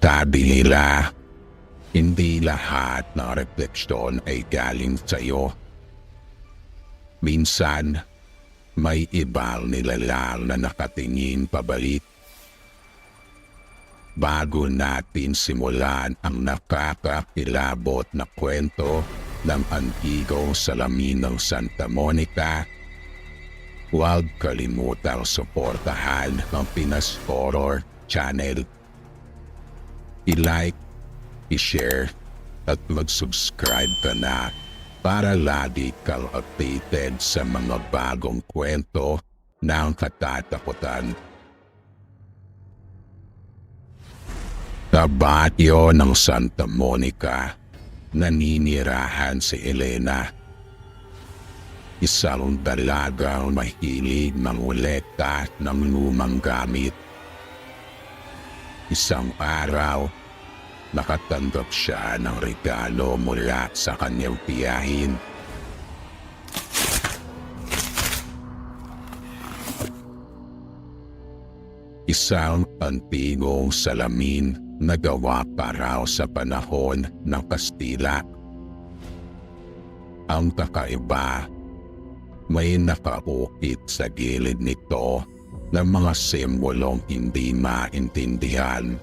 Sabi nila, hindi lahat ng refleksyon ay galing sa'yo. Minsan, may ibang nilalang na nakatingin pabalik. Bago natin simulan ang nakakakilabot na kwento ng antigong salamin ng Santa Monica, huwag kalimutang suportahan ang Pinas Horror Channel. I-like, i-share at mag-subscribe ka na para lagi kang updated sa mga bagong kwento ng katatakutan. Sa baryo ng Santa Monica, naninirahan si Elena. Isang dalagang mahilig mangolekta ng lumang gamit. Isang araw, nakatanggap siya ng regalo mula sa kanyang tiyahin. Isang antigong salamin na gawa pa raw sa panahon ng Kastila. Ang kakaiba, may nakaukit sa gilid nito ng mga simbolong hindi maintindihan.